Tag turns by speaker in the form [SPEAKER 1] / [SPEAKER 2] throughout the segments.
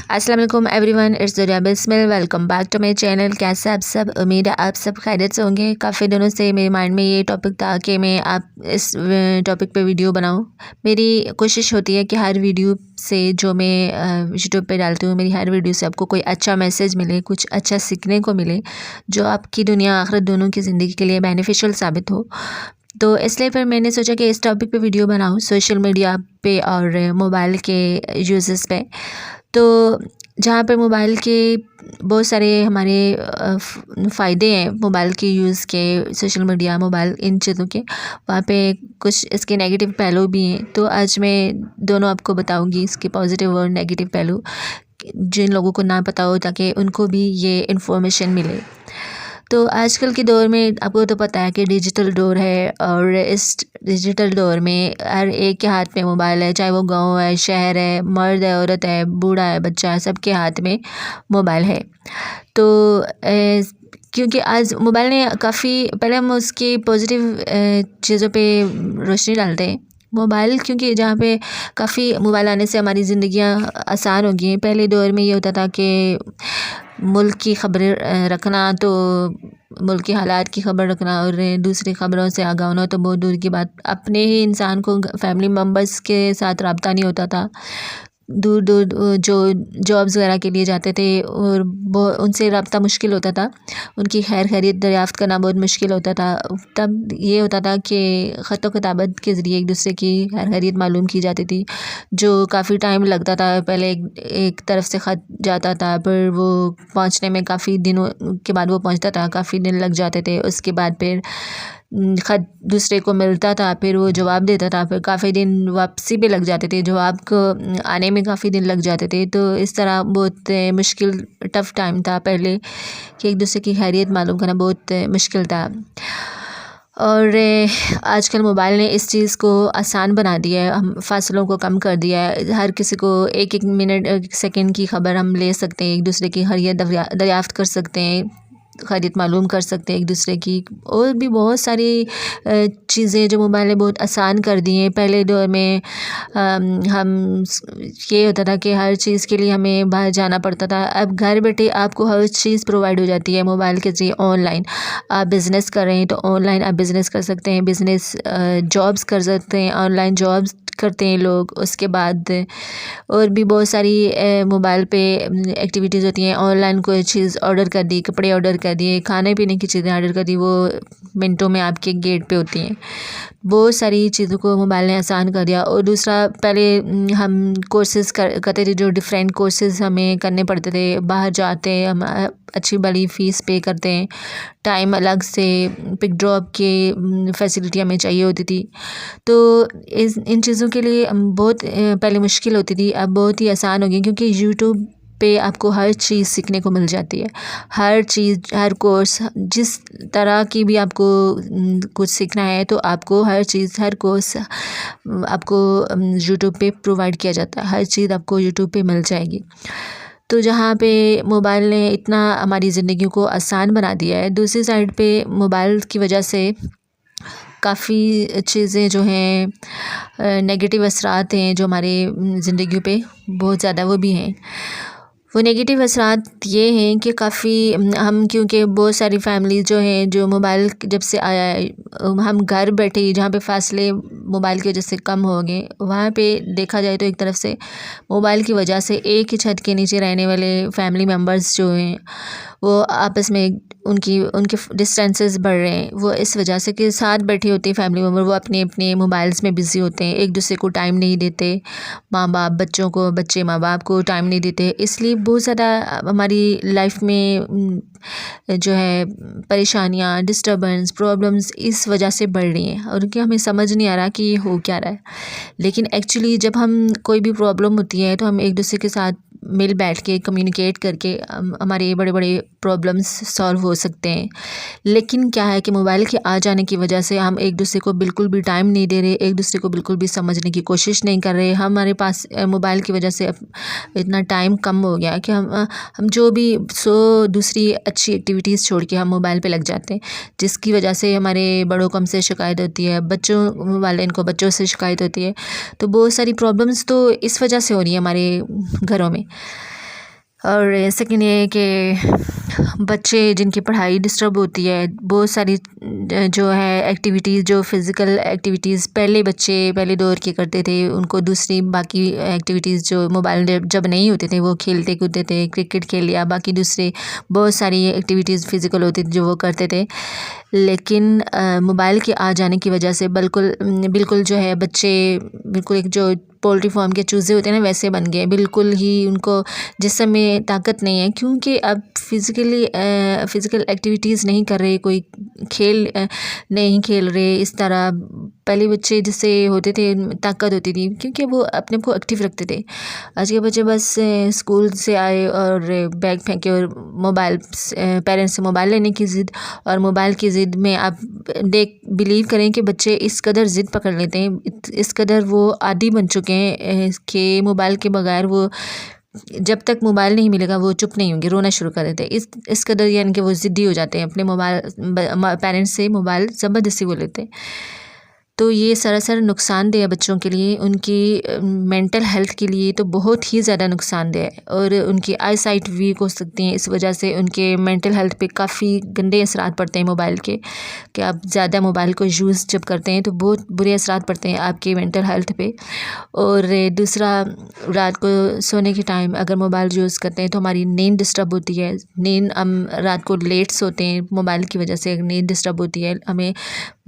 [SPEAKER 1] अस्सलाम वालेकुम everyone, it's Duniya Bismil. Welcome back to my channel. कैसे आप सब? उम्मीद है आप सब खैरियत से होंगे। काफ़ी दिनों से मेरे माइंड में ये टॉपिक था कि मैं आप इस टॉपिक पे वीडियो बनाऊं। मेरी कोशिश होती है कि हर वीडियो से जो मैं यूट्यूब पे डालती हूँ, मेरी हर वीडियो से आपको कोई अच्छा मैसेज मिले, कुछ अच्छा सीखने को मिले जो आपकी दुनिया आखिरत दोनों की ज़िंदगी के लिए बेनिफिशियल साबित हो। तो इसलिए फिर मैंने सोचा कि इस टॉपिक पे वीडियो बनाऊं, सोशल मीडिया पे और मोबाइल के यूजेस पे। तो जहाँ पे मोबाइल के बहुत सारे हमारे फ़ायदे हैं, मोबाइल के यूज़ के, सोशल मीडिया, मोबाइल, इन चीज़ों के, वहाँ पे कुछ इसके नेगेटिव पहलू भी हैं। तो आज मैं दोनों आपको बताऊंगी, इसके पॉजिटिव और नेगेटिव पहलू, जिन लोगों को ना पता हो ताकि उनको भी ये इन्फॉर्मेशन मिले। तो आजकल के दौर में आपको तो पता है कि डिजिटल दौर है, और इस डिजिटल दौर में हर एक के हाथ में मोबाइल है, चाहे वो गांव है, शहर है, मर्द है, औरत है, बूढ़ा है, बच्चा है, सबके हाथ में मोबाइल है। तो क्योंकि आज मोबाइल ने काफ़ी, पहले हम उसकी पॉजिटिव चीज़ों पे रोशनी डालते हैं। मोबाइल, क्योंकि जहाँ पे काफ़ी मोबाइल आने से हमारी ज़िंदगियाँ आसान हो गई हैं। पहले दौर में ये होता था कि मुल्क की खबरें रखना, तो मुल्क के हालात की खबर रखना और दूसरी खबरों से आगाह होना तो बहुत दूर की बात। अपने ही इंसान को, फैमिली मेम्बर्स के साथ रब्ता नहीं होता था। दूर दूर जो जॉब्स वगैरह के लिए जाते थे और उनसे रब्ता मुश्किल होता था, उनकी खैर खैरियत दरियाफ़्त करना बहुत मुश्किल होता था। तब ये होता था कि ख़त व किताबत के ज़रिए एक दूसरे की खैर खैरियत मालूम की जाती थी, जो काफ़ी टाइम लगता था। पहले एक तरफ से ख़त जाता था, फिर वो पहुंचने में काफ़ी दिनों के बाद वो पहुंचता था, काफ़ी दिन लग जाते थे। उसके बाद फिर ख़त दूसरे को मिलता था, फिर वो जवाब देता था, फिर काफ़ी दिन वापसी पे लग जाते थे, जवाब को आने में काफ़ी दिन लग जाते थे। तो इस तरह बहुत मुश्किल, टफ़ टाइम था पहले, कि एक दूसरे की खैरियत मालूम करना बहुत मुश्किल था। और आजकल मोबाइल ने इस चीज़ को आसान बना दिया है, हम फ़ासलों को कम कर दिया है। हर किसी को एक एक मिनट, एक सेकंड की खबर हम ले सकते हैं, एक दूसरे की खैरियत दरियाफ़्त कर सकते हैं, खैरियत मालूम कर सकते हैं एक दूसरे की। और भी बहुत सारी चीज़ें जो मोबाइल ने बहुत आसान कर दी हैं। पहले दौर में हम ये होता था कि हर चीज़ के लिए हमें बाहर जाना पड़ता था। अब घर बैठे आपको हर चीज़ प्रोवाइड हो जाती है मोबाइल के ज़रिए। ऑनलाइन आप बिज़नेस कर रहे हैं तो ऑनलाइन आप बिज़नेस कर सकते हैं, बिज़नेस जॉब्स कर सकते हैं, ऑनलाइन जॉब्स करते हैं लोग। उसके बाद और भी बहुत सारी मोबाइल पे एक्टिविटीज़ होती हैं। ऑनलाइन कोई चीज़ ऑर्डर कर दी, कपड़े ऑर्डर कर दिए, खाने पीने की चीज़ें ऑर्डर कर दी, वो मिनटों में आपके गेट पे होती हैं। बहुत सारी चीज़ों को मोबाइल ने आसान कर दिया। और दूसरा, पहले हम कोर्सेज़ करते थे, जो डिफरेंट कोर्सेज़ हमें करने पड़ते थे, बाहर जाते हैं, हम अच्छी बड़ी फ़ीस पे करते हैं, टाइम अलग से, पिक ड्रॉप की फैसिलिटी हमें चाहिए होती थी। तो इन चीज़ों के लिए बहुत पहले मुश्किल होती थी, अब बहुत ही आसान हो गई, क्योंकि यूट्यूब पे आपको हर चीज़ सीखने को मिल जाती है। हर चीज़, हर कोर्स, जिस तरह की भी आपको कुछ सीखना है तो आपको हर चीज़, हर कोर्स आपको यूट्यूब पे प्रोवाइड किया जाता है। हर चीज़ आपको यूट्यूब पे मिल जाएगी। तो जहाँ पे मोबाइल ने इतना हमारी ज़िंदगी को आसान बना दिया है, दूसरी साइड पे मोबाइल की वजह से काफ़ी चीज़ें जो हैं, नेगेटिव असरात हैं जो हमारे ज़िंदगी पे बहुत ज़्यादा वो भी हैं। वो नेगेटिव असरात ये हैं कि काफ़ी हम, क्योंकि बहुत सारी फैमिली जो हैं, जो मोबाइल जब से आया है, हम घर बैठे ही, जहाँ पे फ़ासले मोबाइल की वजह से कम हो गए, वहाँ पे देखा जाए तो एक तरफ से मोबाइल की वजह से एक ही छत के नीचे रहने वाले फैमिली मेम्बर्स जो हैं, वो आपस में उनके डिस्टेंसेस बढ़ रहे हैं। वो इस वजह से कि साथ बैठे होते हैं फैमिली मेम्बर, वो अपने अपने मोबाइल्स में बिज़ी होते हैं, एक दूसरे को टाइम नहीं देते। माँ बाप बच्चों को, बच्चे माँ बाप को टाइम नहीं देते। इसलिए बहुत ज़्यादा हमारी लाइफ में जो है परेशानियाँ, डिस्टर्बेंस, प्रॉब्लम्स इस वजह से बढ़ रही हैं, और कि हमें समझ नहीं आ रहा कि ये हो क्या रहा है। लेकिन एक्चुअली जब हम, कोई भी प्रॉब्लम होती है तो हम एक दूसरे के साथ मिल बैठ के कम्युनिकेट करके हमारे बड़े बड़े प्रॉब्लम्स सॉल्व हो सकते हैं। लेकिन क्या है कि मोबाइल के आ जाने की वजह से हम एक दूसरे को बिल्कुल भी टाइम नहीं दे रहे, एक दूसरे को बिल्कुल भी समझने की कोशिश नहीं कर रहे। हमारे पास मोबाइल की वजह से इतना टाइम कम हो गया कि हम जो भी दूसरी अच्छी एक्टिविटीज़ छोड़ के हम मोबाइल पे लग जाते हैं, जिसकी वजह से हमारे बड़ों को हमसे शिकायत होती है, बच्चों वाले इनको बच्चों से शिकायत होती है। तो बहुत सारी प्रॉब्लम्स तो इस वजह से हो रही है हमारे घरों में। और सेकंड ये है कि बच्चे जिनकी पढ़ाई डिस्टर्ब होती है, बहुत सारी जो है एक्टिविटीज़, जो फ़िज़िकल एक्टिविटीज़ पहले दौर के करते थे, उनको दूसरी बाकी एक्टिविटीज़ जो मोबाइल जब नहीं होते थे वो खेलते कूदते थे, क्रिकेट खेल लिया, बाकी दूसरे बहुत सारी एक्टिविटीज़ फ़िज़िकल होती थी जो वो करते थे। लेकिन मोबाइल के आ जाने की वजह से बिल्कुल जो है बच्चे बिल्कुल एक जो पोल्ट्री फार्म के चूज़े होते हैं ना वैसे बन गए। बिल्कुल ही उनको जिस्म में ताकत नहीं है, क्योंकि अब फ़िज़िकल एक्टिविटीज़ नहीं कर रहे, कोई खेल नहीं खेल रहे इस तरह। पहले बच्चे जैसे होते थे ताकत होती थी, क्योंकि वो अपने को एक्टिव रखते थे। आज के बच्चे बस स्कूल से आए और बैग फेंके और पेरेंट्स से मोबाइल लेने की ज़िद, और मोबाइल की ज़िद में आप बिलीव करें कि बच्चे इस कदर ज़िद पकड़ लेते हैं, इस कदर वो आदी बन चुके हैं कि मोबाइल के बगैर वो जब तक मोबाइल नहीं मिलेगा वो चुप नहीं होंगे, रोना शुरू कर देते हैं। इस कदर यानी कि वो ज़िद्दी हो जाते हैं, अपने पेरेंट्स से मोबाइल ज़बरदस्ती वो लेते हैं। तो ये सरासर नुकसानदेह है बच्चों के लिए, उनकी मेंटल हेल्थ के लिए तो बहुत ही ज़्यादा नुकसानदेह है, और उनकी आई साइट वीक हो सकती हैं। इस वजह से उनके मेंटल हेल्थ पे काफ़ी गंदे असरात पड़ते हैं मोबाइल के, कि आप ज़्यादा मोबाइल को यूज़ जब करते हैं तो बहुत बुरे असरात पड़ते हैं आपके मेंटल हेल्थ पे। और दूसरा, रात को सोने के टाइम अगर मोबाइल यूज़ करते हैं तो हमारी नींद डिस्टर्ब होती है। हम रात को लेट सोते हैं, मोबाइल की वजह से नींद डिस्टर्ब होती है। हमें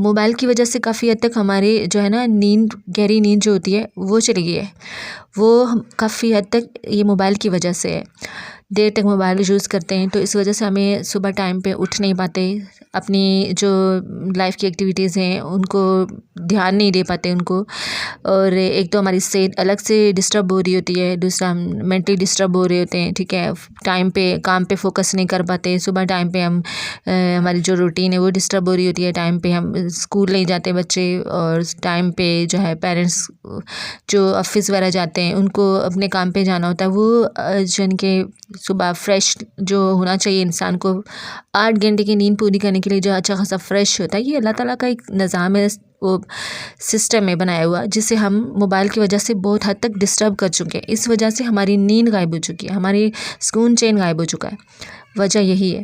[SPEAKER 1] मोबाइल की वजह से काफ़ी हद तक हमारे जो है ना गहरी नींद जो होती है वो चली गई है। वो काफ़ी हद तक ये मोबाइल की वजह से है। देर तक मोबाइल यूज़ करते हैं तो इस वजह से हमें सुबह टाइम पे उठ नहीं पाते, अपनी जो लाइफ की एक्टिविटीज़ हैं उनको ध्यान नहीं दे पाते उनको। और एक तो हमारी सेहत अलग से डिस्टर्ब हो रही होती है, दूसरा हम मेंटली डिस्टर्ब हो रहे होते हैं, ठीक है। टाइम पे काम पे फोकस नहीं कर पाते, सुबह टाइम पे हमारी जो रूटीन है वो डिस्टर्ब हो रही होती है, टाइम पे हम स्कूल नहीं जाते बच्चे, और टाइम पे जो है पेरेंट्स जो ऑफिस वगैरह जाते हैं उनको अपने काम पे जाना होता है। वो जन के सुबह फ्रेश जो होना चाहिए इंसान को, 8 घंटे की नींद पूरी करने के लिए जो अच्छा खासा फ्रेश होता है, ये अल्लाह ताला का एक निज़ाम है, वो सिस्टम है बनाया हुआ, जिसे हम मोबाइल की वजह से बहुत हद तक डिस्टर्ब कर चुके हैं। इस वजह से हमारी नींद गायब हो चुकी है, हमारी सुकून चैन गायब हो चुका है। वजह यही है।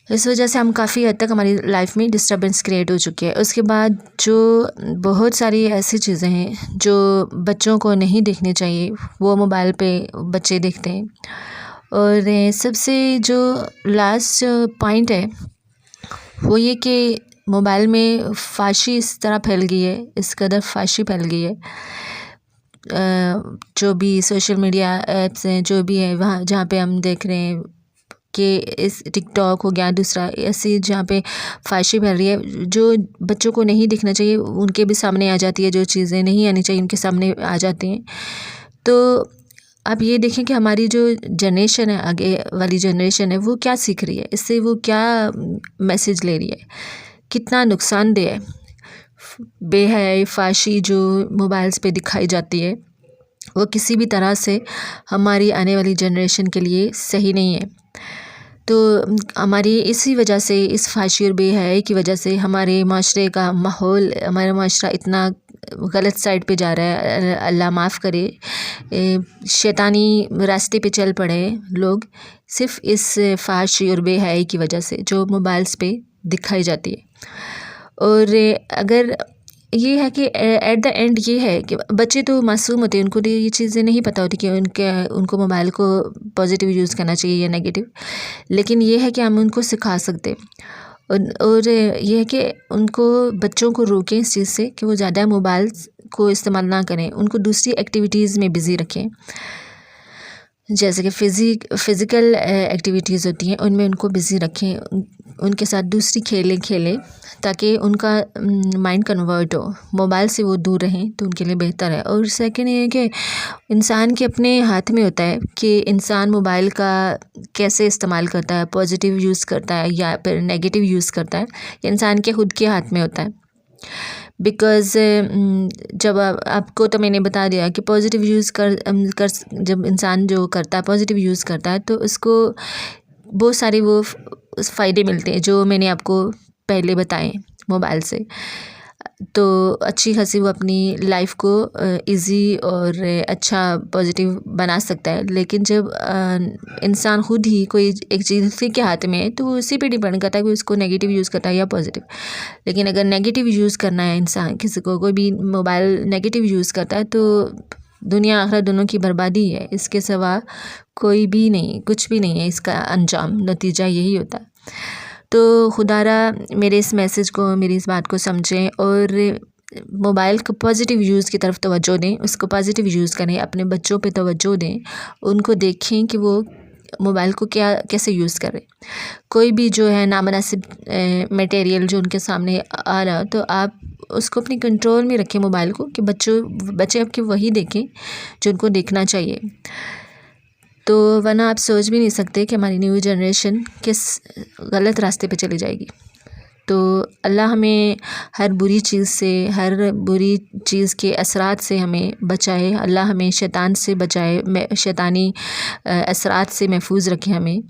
[SPEAKER 1] इस वजह से हम काफ़ी हद तक हमारी लाइफ में डिस्टर्बेंस क्रिएट हो चुकी है। उसके बाद जो बहुत सारी ऐसी चीज़ें हैं जो बच्चों को नहीं देखनी चाहिए, वो मोबाइल पे बच्चे देखते हैं। और सबसे जो लास्ट पॉइंट है वो ये कि मोबाइल में फाशी इस तरह फैल गई है, इस कदर फाशी फैल गई है। जो भी सोशल मीडिया ऐप्स हैं, जो भी है वहाँ जहाँ पे हम देख रहे हैं कि इस टिकटॉक हो गया, दूसरा ऐसी जहाँ पे फाशी फैल रही है, जो बच्चों को नहीं दिखना चाहिए उनके भी सामने आ जाती है, जो चीज़ें नहीं आनी चाहिए उनके सामने आ जाती हैं। तो आप ये देखें कि हमारी जो जनरेशन है, आगे वाली जनरेशन है, वो क्या सीख रही है, इससे वो क्या मैसेज ले रही है, कितना नुकसानदेह है। बेहयाई फाशी जो मोबाइल्स पे दिखाई जाती है वो किसी भी तरह से हमारी आने वाली जनरेशन के लिए सही नहीं है। तो हमारी इसी वजह से, इस फाशी और बेहयाई की वजह से हमारे माशरे का माहौल, हमारा माशरा इतना गलत साइड पे जा रहा है। अल्लाह माफ़ करे, शैतानी रास्ते पे चल पड़े लोग, सिर्फ़ इस फाशी और बेहयाई की वजह से जो मोबाइल्स पे दिखाई जाती है। और अगर ये है कि एट द एंड ये है कि बच्चे तो मासूम होते हैं, उनको तो ये चीज़ें नहीं पता होती कि उनको मोबाइल को पॉजिटिव यूज़ करना चाहिए या नेगेटिव। लेकिन ये है कि हम उनको सिखा सकते हैं। और ये है कि उनको, बच्चों को रोकें इस चीज़ से कि वो ज़्यादा मोबाइल को इस्तेमाल ना करें, उनको दूसरी एक्टिविटीज़ में बिज़ी रखें। जैसे कि फ़िज़िकल एक्टिविटीज़ होती हैं उनमें उनको बिज़ी रखें, उनके साथ दूसरी खेलें खेलें, ताकि उनका माइंड कन्वर्ट हो, मोबाइल से वो दूर रहें तो उनके लिए बेहतर है। और सेकंड ये है कि इंसान के अपने हाथ में होता है कि इंसान मोबाइल का कैसे इस्तेमाल करता है, पॉजिटिव यूज़ करता है या फिर नेगेटिव यूज़ करता है, ये इंसान के खुद के हाथ में होता है। बिकॉज़ जब आपको तो मैंने बता दिया कि पॉजिटिव यूज़ कर जब इंसान जो करता है, पॉजिटिव यूज़ करता है, तो उसको बहुत सारे वो फ़ायदे मिलते हैं जो मैंने आपको पहले बताए मोबाइल से। तो अच्छी खासी वो अपनी लाइफ को इजी और अच्छा पॉजिटिव बना सकता है। लेकिन जब इंसान खुद ही कोई एक चीज़ उसी के हाथ में है तो वो उसी पे डिपेंड करता है कि उसको नेगेटिव यूज़ करता है या पॉजिटिव। लेकिन अगर नेगेटिव यूज़ करना है इंसान किसी को, कोई भी मोबाइल नेगेटिव यूज़ करता है तो दुनिया आखिरत दोनों की बर्बादी है। इसके सिवा कोई भी नहीं, कुछ भी नहीं है। इसका अंजाम नतीजा यही होता है। तो खुदारा मेरे इस मैसेज को, मेरी इस बात को समझें और मोबाइल को पॉजिटिव यूज़ की तरफ तवज्जो दें, उसको पॉजिटिव यूज़ करें, अपने बच्चों पे तवज्जो दें, उनको देखें कि वो मोबाइल को कैसे यूज़ करें। कोई भी जो है नामुनासिब मटेरियल जो उनके सामने आ रहा तो आप उसको अपनी कंट्रोल में रखें मोबाइल को, कि बच्चे आपके वही देखें जो उनको देखना चाहिए। तो वरना आप सोच भी नहीं सकते कि हमारी न्यू जनरेशन किस गलत रास्ते पे चली जाएगी। तो अल्लाह हमें हर बुरी चीज़ से, हर बुरी चीज़ के असरात से हमें बचाए। अल्लाह हमें शैतान से बचाए, शैतानी असरात से महफूज रखे हमें,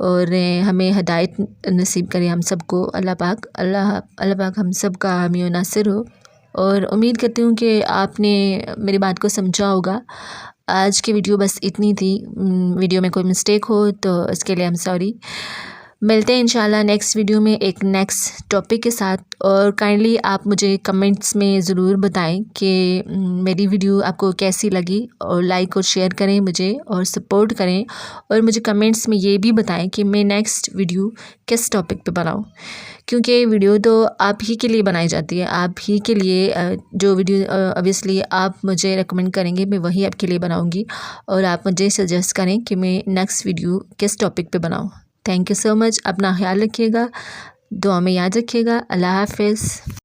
[SPEAKER 1] और हमें हदायत नसीब करे हम सबको। अल्लाह पाक हम सब का हामी और नासिर हो। और उम्मीद करती हूँ कि आपने मेरी बात को समझा होगा। आज की वीडियो बस इतनी थी। वीडियो में कोई मिस्टेक हो तो इसके लिए आई एम सॉरी। मिलते हैं इंशाल्लाह नेक्स्ट वीडियो में एक नेक्स्ट टॉपिक के साथ। और काइंडली आप मुझे कमेंट्स में ज़रूर बताएं कि मेरी वीडियो आपको कैसी लगी, और लाइक और शेयर करें मुझे और सपोर्ट करें। और मुझे कमेंट्स में ये भी बताएं कि मैं नेक्स्ट वीडियो किस टॉपिक पे बनाऊं, क्योंकि वीडियो तो आप ही के लिए बनाई जाती है। आप ही के लिए जो वीडियो ऑब्वियसली आप मुझे रेकमेंड करेंगे मैं वही आपके लिए बनाऊंगी, और आप मुझे सजेस्ट करें कि मैं नेक्स्ट वीडियो किस टॉपिक पे बनाऊं। Thank you so much. अपना ख्याल रखिएगा, दुआ में याद रखिएगा। अल्लाह हाफ़िज़।